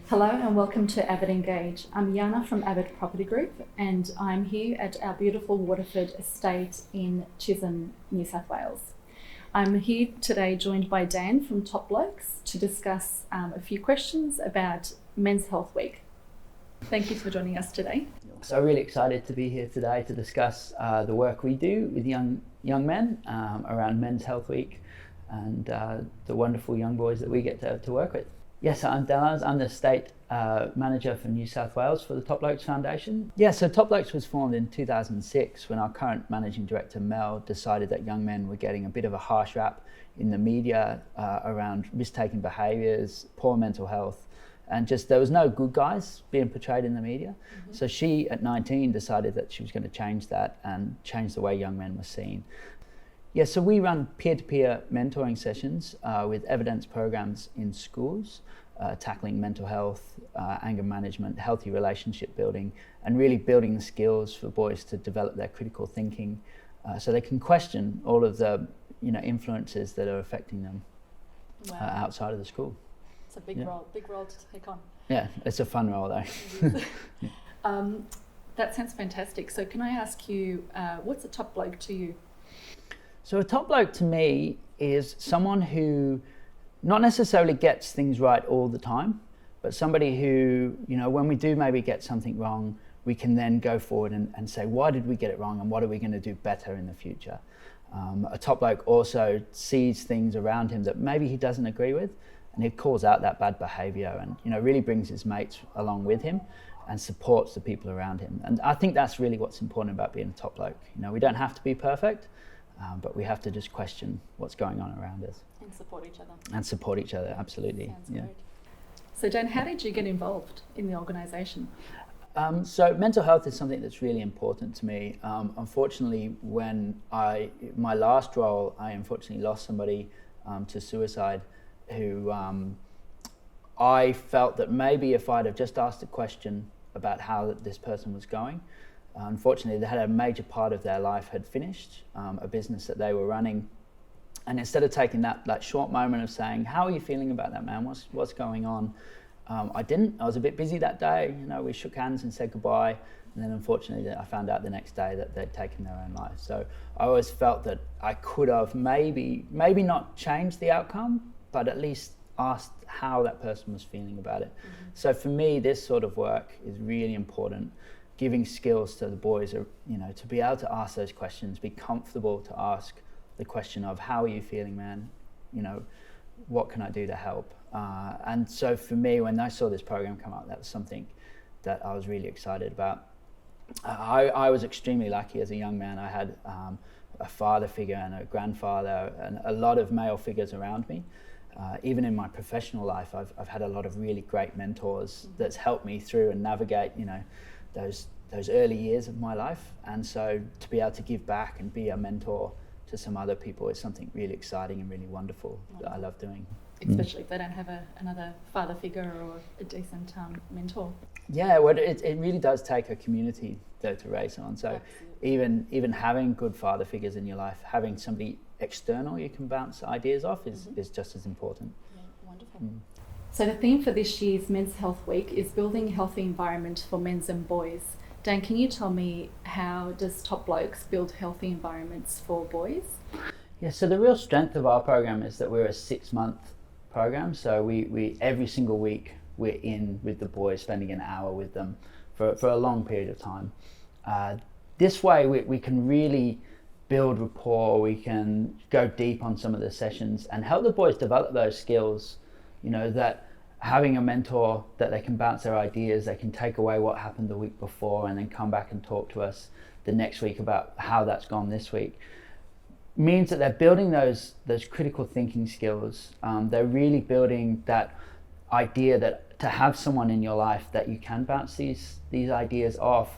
Hello and welcome to AVIDEngage. I'm Yana from Avid Property Group and I'm here at our beautiful Waterford estate in Chisholm, New South Wales. I'm here today joined by Dan from Blokes to discuss a few questions about Men's Health Week. Thank you for joining us today. So really excited to be here today to discuss the work we do with young men around Men's Health Week and the wonderful young boys that we get to work with. Yes, I'm Dallas. I'm the State Manager for New South Wales for the Blokes Foundation. Yeah, so Blokes was formed in 2006 when our current Managing Director, Mel, decided that young men were getting a bit of a harsh rap in the media around risk-taking behaviours, poor mental health, and just there was no good guys being portrayed in the media. Mm-hmm. So she, at 19, decided that she was going to change that and change the way young men were seen. Yeah, so we run peer-to-peer mentoring sessions with AVIDEngage Programs in schools, tackling mental health, anger management, healthy relationship building, and really building the skills for boys to develop their critical thinking so they can question all of the influences that are affecting them outside of the school. It's a big role to take on. Yeah, it's a fun role though. That sounds fantastic. So can I ask you, what's a top bloke to you? So a top bloke to me is someone who not necessarily gets things right all the time, but somebody who, when we do maybe get something wrong, we can then go forward and say, why did we get it wrong and what are we going to do better in the future? A top bloke also sees things around him that maybe he doesn't agree with, and he calls out that bad behaviour and really brings his mates along with him and supports the people around him. And I think that's really what's important about being a top bloke. We don't have to be perfect, but we have to just question what's going on around us. And support each other. And support each other, absolutely. Sounds great. So Dan, how did you get involved in the organisation? So mental health is something that's really important to me. Unfortunately, when my last role, I unfortunately lost somebody to suicide who I felt that maybe if I'd have just asked a question about how this person was going, unfortunately, they had a major part of their life had finished, a business that they were running. And instead of taking that short moment of saying, how are you feeling about that, man? What's going on? I didn't. I was a bit busy that day. We shook hands and said goodbye. And then unfortunately, I found out the next day that they'd taken their own life. So I always felt that I could have maybe not changed the outcome, but at least asked how that person was feeling about it. Mm-hmm. So for me, this sort of work is really important. Giving skills to the boys, to be able to ask those questions, be comfortable to ask the question of, how are you feeling, man? What can I do to help? And so for me, when I saw this program come out, that was something that I was really excited about. I was extremely lucky as a young man. I had a father figure and a grandfather and a lot of male figures around me. Even in my professional life, I've had a lot of really great mentors that's helped me through and navigate, those early years of my life. And so to be able to give back and be a mentor to some other people is something really exciting and really wonderful that I love doing. Especially if they don't have another father figure or a decent mentor. Yeah, well, it really does take a community though to raise on. So even having good father figures in your life, having somebody external you can bounce ideas off is just as important. Yeah, wonderful. So the theme for this year's Men's Health Week is building a healthy environment for men and boys. Dan, can you tell me, how does Blokes build healthy environments for boys? Yeah, so the real strength of our program is that we're a 6-month program. So we every single week we're in with the boys, spending an hour with them for a long period of time. This way we can really build rapport, we can go deep on some of the sessions and help the boys develop those skills, that having a mentor that they can bounce their ideas, they can take away what happened the week before and then come back and talk to us the next week about how that's gone this week, means that they're building those critical thinking skills. They're really building that idea that to have someone in your life that you can bounce these ideas off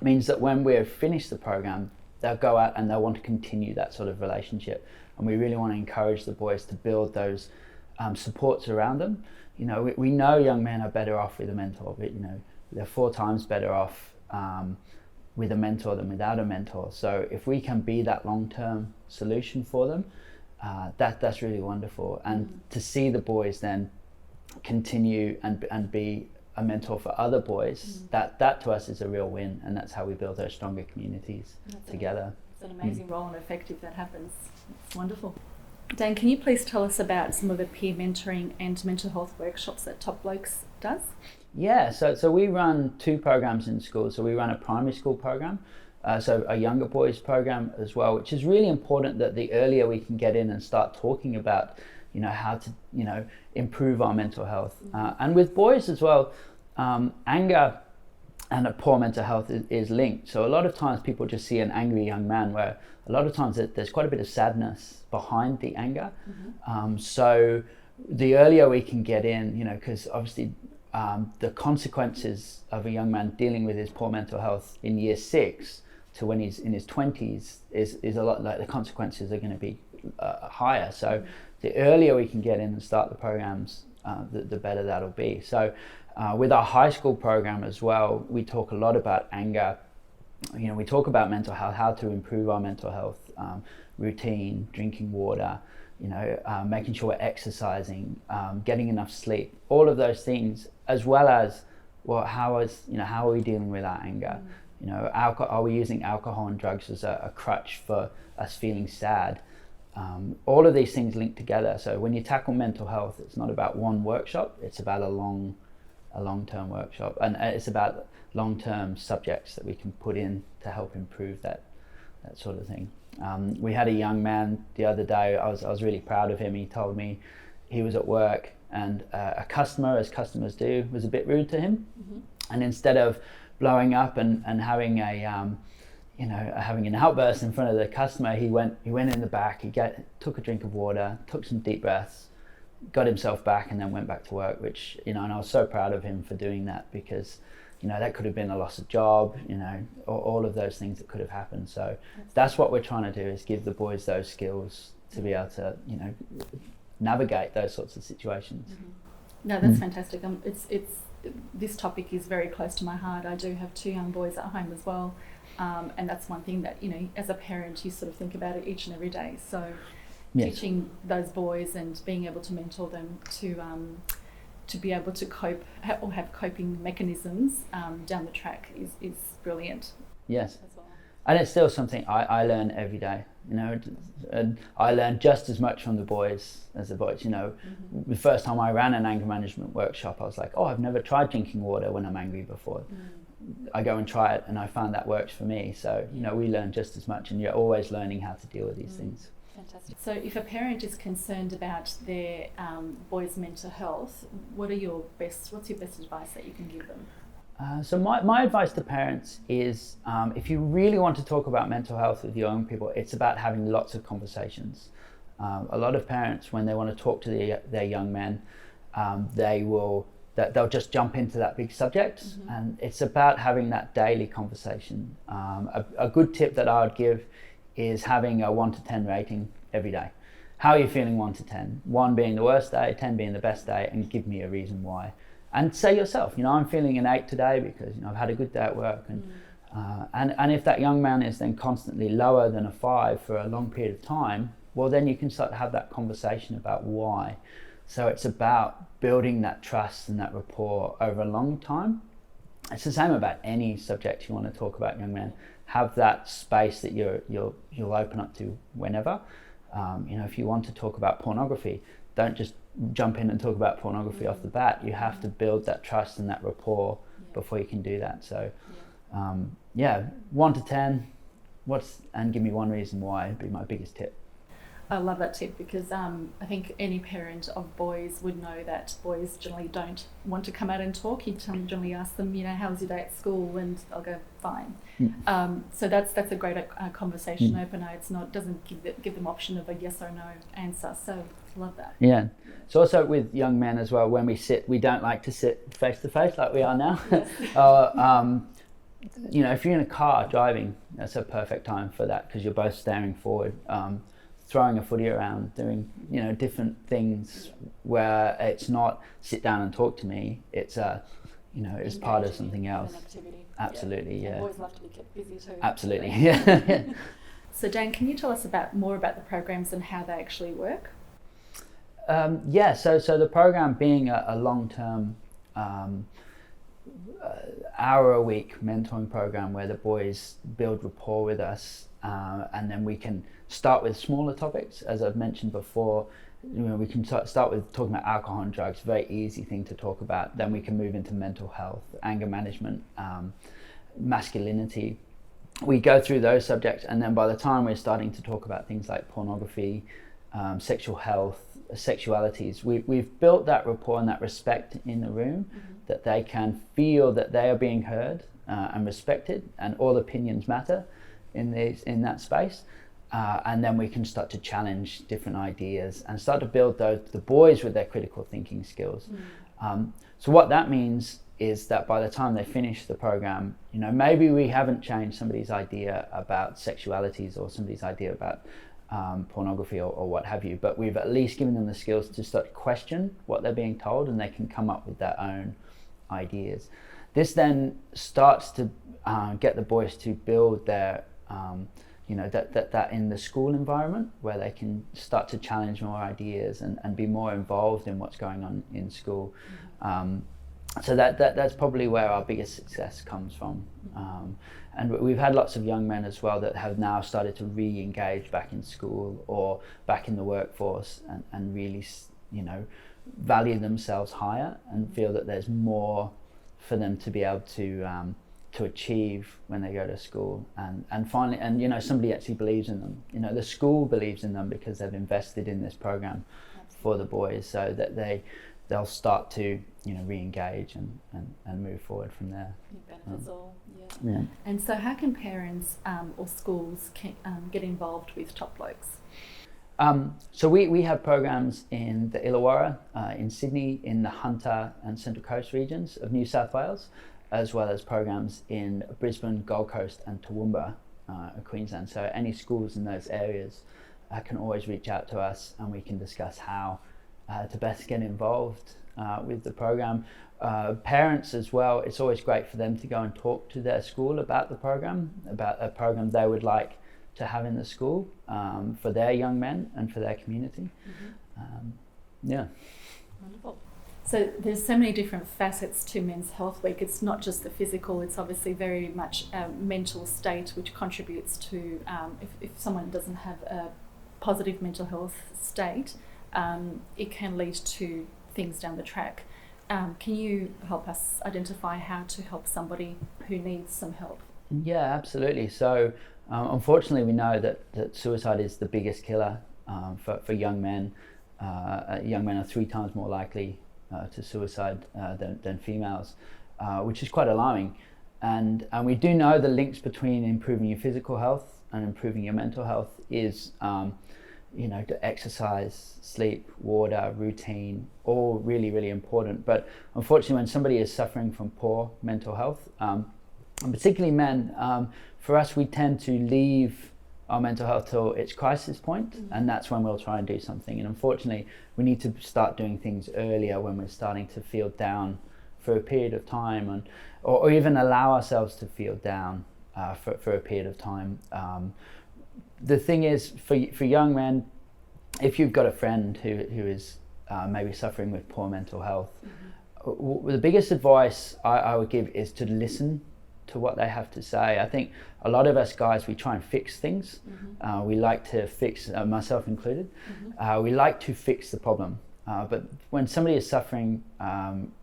means that when we're finished the program, they'll go out and they'll want to continue that sort of relationship. And we really want to encourage the boys to build those supports around them. We know young men are better off with a mentor, but they're 4 times better off with a mentor than without a mentor. So if we can be that long-term solution for them, that's really wonderful. And to see the boys then continue and be a mentor for other boys, that to us is a real win, and that's how we build those stronger communities together. It's an amazing role and effect if that happens. It's wonderful. Dan, can you please tell us about some of the peer mentoring and mental health workshops that Top Blokes does? Yeah, so we run 2 programs in school. So we run a primary school program, so a younger boys program as well, which is really important, that the earlier we can get in and start talking about, how to, improve our mental health. And with boys as well, anger and a poor mental health is linked. So a lot of times people just see an angry young man, where a lot of times there's quite a bit of sadness behind the anger. So the earlier we can get in, because obviously the consequences of a young man dealing with his poor mental health in year 6 to when he's in his 20s is a lot, like the consequences are going to be higher. So the earlier we can get in and start the programs, the better that'll be. So with our high school program as well, we talk a lot about anger. We talk about mental health, how to improve our mental health, routine, drinking water, making sure we're exercising, getting enough sleep, all of those things, as well as, well, how are we dealing with our anger? Are we using alcohol and drugs as a crutch for us feeling sad? All of these things link together. So when you tackle mental health, it's not about one workshop, it's about a long-term workshop, and it's about long-term subjects that we can put in to help improve that sort of thing. We had a young man the other day. I was really proud of him. He told me he was at work and a customer, as customers do, was a bit rude to him, and instead of blowing up and having having an outburst in front of the customer, he went in the back. He took a drink of water, took some deep breaths, got himself back, and then went back to work. Which and I was so proud of him for doing that, because that could have been a loss of job, all of those things that could have happened. So that's what we're trying to do, is give the boys those skills to be able to navigate those sorts of situations. No, that's fantastic. This topic is very close to my heart. I do have 2 young boys at home as well, and that's one thing that as a parent, you sort of think about it each and every day. So teaching those boys and being able to mentor them to be able to cope or have coping mechanisms down the track is brilliant. Yes, as well. And it's still something I learn every day. And I learn just as much from the boys as the boys. The first time I ran an anger management workshop, I was like, I've never tried drinking water when I'm angry before. I go and try it, and I found that works for me. So we learn just as much, and you're always learning how to deal with these things. Fantastic. So if a parent is concerned about their boys' mental health, what's your best advice that you can give them? So my advice to parents is, if you really want to talk about mental health with your young people, it's about having lots of conversations. A lot of parents, when they want to talk to their young men, they'll just jump into that big subject, and it's about having that daily conversation. A good tip that I would give is having a 1 to 10 rating every day. How are you feeling 1 to 10? 1 being the worst day, 10 being the best day, and give me a reason why. And say yourself, I'm feeling an 8 today because I've had a good day at work. And if that young man is then constantly lower than a 5 for a long period of time, well, then you can start to have that conversation about why. So it's about building that trust and that rapport over a long time. It's the same about any subject you want to talk about, young men. Have that space that you'll open up to whenever. If you want to talk about pornography, don't just jump in and talk about pornography off the bat. You have to build that trust and that rapport before you can do that. So 1 to 10, and give me 1 reason why would be my biggest tip. I love that tip, because I think any parent of boys would know that boys generally don't want to come out and talk. You generally ask them, how was your day at school, and they'll go fine. So that's a great conversation opener. Doesn't give them option of a yes or no answer. So love that. Yeah. So also with young men as well, when we sit, we don't like to sit face to face like we are now. Yes. If you're in a car driving, that's a perfect time for that, because you're both staring forward. Throwing a footy around, doing different things where it's not sit down and talk to me. It's it's part of something else. An activity. Absolutely, yeah. Boys love to be kept busy too. Absolutely, yeah. So Dan, can you tell us more about the programs and how they actually work? Yeah, so the program being a long-term hour-a-week mentoring program where the boys build rapport with us, and then we can start with smaller topics, as I've mentioned before. We can start with talking about alcohol and drugs, very easy thing to talk about. Then we can move into mental health, anger management, masculinity. We go through those subjects, and then by the time we're starting to talk about things like pornography, sexual health, sexualities, we've built that rapport and that respect in the room, that they can feel that they are being heard and respected, and all opinions matter in that space. And then we can start to challenge different ideas and start to build the boys with their critical thinking skills. So what that means is that by the time they finish the program, maybe we haven't changed somebody's idea about sexualities or somebody's idea about pornography or what have you, but we've at least given them the skills to start to question what they're being told, and they can come up with their own ideas. This then starts to get the boys to build their that in the school environment where they can start to challenge more ideas and be more involved in what's going on in school. So that's probably where our biggest success comes from. And we've had lots of young men as well that have now started to re-engage back in school or back in the workforce and really, value themselves higher and feel that there's more for them to be able to achieve when they go to school, and finally, somebody actually believes in them. The school believes in them because they've invested in this program for the boys, so that they'll start to re-engage and move forward from there. It benefits all. Yeah. And so how can parents or schools get involved with Top Blokes? So we have programs in the Illawarra, in Sydney, in the Hunter and Central Coast regions of New South Wales, as well as programs in Brisbane, Gold Coast and Toowoomba, Queensland. So any schools in those areas can always reach out to us, and we can discuss how to best get involved with the program. Parents as well, it's always great for them to go and talk to their school about the program, about a program they would like to have in the school for their young men and for their community. Wonderful. So there's so many different facets to Men's Health Week. It's not just the physical, it's obviously very much a mental state which contributes to, if someone doesn't have a positive mental health state, it can lead to things down the track. Can you help us identify how to help somebody who needs some help? Yeah, absolutely. So unfortunately we know that suicide is the biggest killer for young men. Young men are 3 times more likely to suicide than females, which is quite alarming. And we do know the links between improving your physical health and improving your mental health is to exercise, sleep, water, routine, all really, really important. But unfortunately, when somebody is suffering from poor mental health, and particularly men, for us, we tend to leave our mental health till its crisis point, and that's when we'll try and do something. And unfortunately, we need to start doing things earlier when we're starting to feel down for a period of time, or even allow ourselves to feel down for a period of time. The thing is, for young men, if you've got a friend who is maybe suffering with poor mental health, the biggest advice I would give is to listen to what they have to say. I think a lot of us guys, we try and fix things. We like to fix, myself included, we like to fix the problem. But when somebody is suffering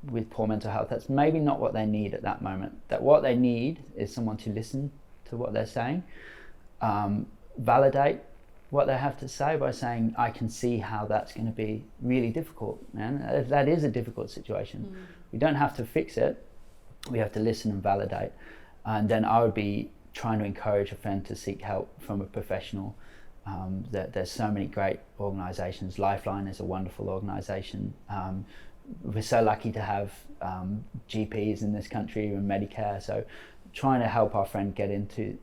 with poor mental health, that's maybe not what they need at that moment. That what they need is someone to listen to what they're saying, validate what they have to say by saying, I can see how that's going to be really difficult, man. That is a difficult situation. We don't have to fix it. We have to listen and validate. And then I would be trying to encourage a friend to seek help from a professional. There's so many great organisations. Lifeline is a wonderful organisation. We're so lucky to have GPs in this country and Medicare. So trying to help our friend get into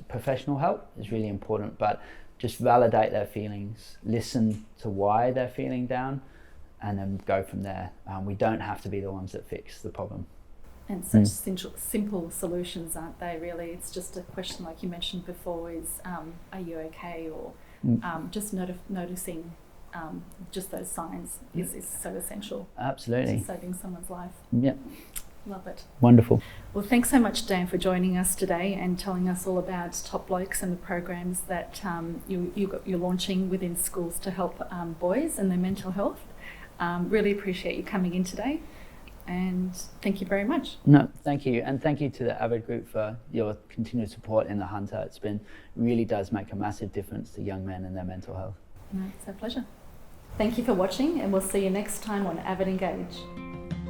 professional help is really important, but just validate their feelings, listen to why they're feeling down, and then go from there. We don't have to be the ones that fix the problem. And such simple solutions, aren't they, really? It's just a question, like you mentioned before, is are you okay? Or just noticing just those signs is so essential. Absolutely. To saving someone's life. Yeah. Love it. Wonderful. Well, thanks so much, Dan, for joining us today and telling us all about Top Blokes and the programs that you're launching within schools to help boys and their mental health. Really appreciate you coming in today, and thank you very much. No, thank you, and thank you to the AVID group for your continued support in the Hunter. It's been really does make a massive difference to young men and their mental health. No, it's a pleasure. Thank you for watching, and we'll see you next time on AVIDengage.